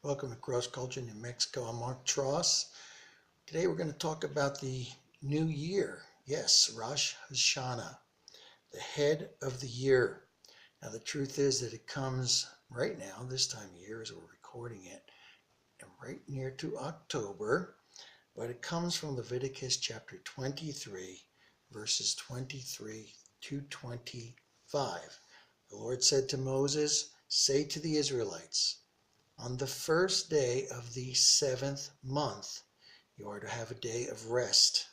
Welcome to Cross Culture New Mexico. I'm Mark Tross. Today we're going to talk about the new year. Yes, Rosh HaShanah, the head of the year. Now the truth is that it comes right now, this time of year as we're recording it, and right near to October, but it comes from Leviticus chapter 23, verses 23 to 25. The Lord said to Moses, "Say to the Israelites, on the first day of the 7th month, you are to have a day of rest,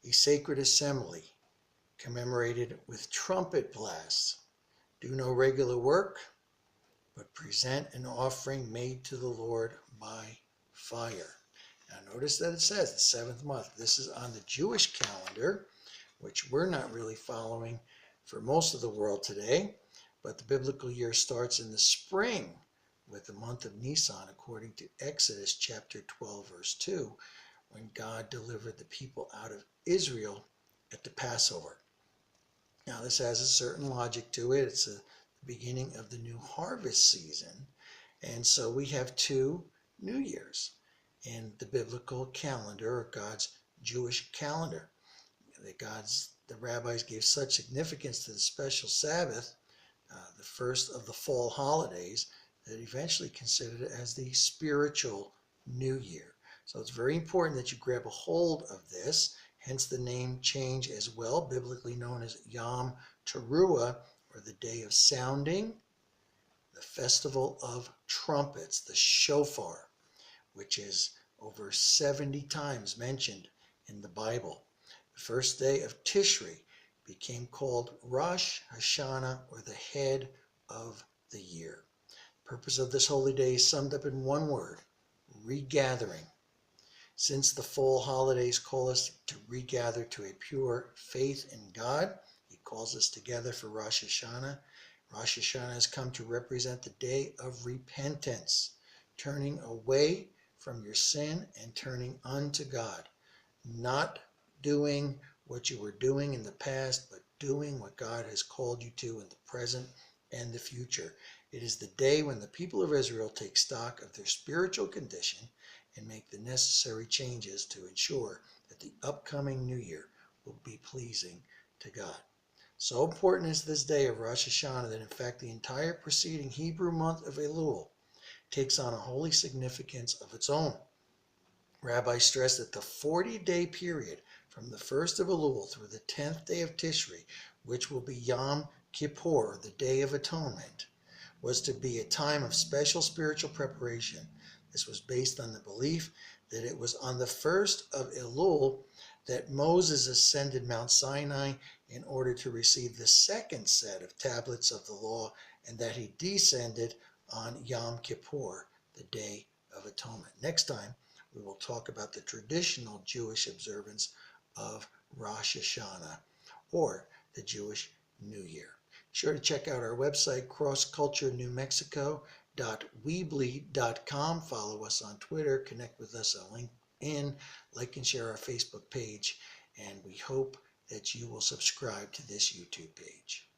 a sacred assembly, commemorated with trumpet blasts. Do no regular work, but present an offering made to the Lord by fire." Now notice that it says the 7th month. This is on the Jewish calendar, which we're not really following for most of the world today, but the biblical year starts in the spring with the month of Nisan, according to Exodus chapter 12, verse 2, when God delivered the people out of Israel at the Passover. Now, this has a certain logic to it. It's the beginning of the new harvest season. And so we have two New Years in the biblical calendar, or God's Jewish calendar. The rabbis gave such significance to the special Sabbath, the first of the fall holidays, that eventually considered it as the spiritual New Year. So it's very important that you grab a hold of this, hence the name change as well, biblically known as Yom Teruah, or the Day of Sounding, the Festival of Trumpets, the Shofar, which is over 70 times mentioned in the Bible. The first day of Tishri became called Rosh HaShanah, or the head of the year. The purpose of this holy day is summed up in one word: regathering. Since the fall holidays call us to regather to a pure faith in God, He calls us together for Rosh HaShanah. Rosh HaShanah has come to represent the day of repentance, turning away from your sin and turning unto God, not doing what you were doing in the past, but doing what God has called you to in the present and the future. It is the day when the people of Israel take stock of their spiritual condition and make the necessary changes to ensure that the upcoming new year will be pleasing to God. So important is this day of Rosh Hashanah that in fact the entire preceding Hebrew month of Elul takes on a holy significance of its own. Rabbis stress that the 40-day period from the 1st of Elul through the 10th day of Tishri, which will be Yom Kippur, the Day of Atonement, was to be a time of special spiritual preparation. This was based on the belief that it was on the 1st of Elul that Moses ascended Mount Sinai in order to receive the second set of tablets of the law, and that he descended on Yom Kippur, the Day of Atonement. Next time, we will talk about the traditional Jewish observance of Rosh HaShanah, or the Jewish New Year. Be sure to check out our website, crossculturenewmexico.weebly.com. Follow us on Twitter, connect with us on LinkedIn, like and share our Facebook page, and we hope that you will subscribe to this YouTube page.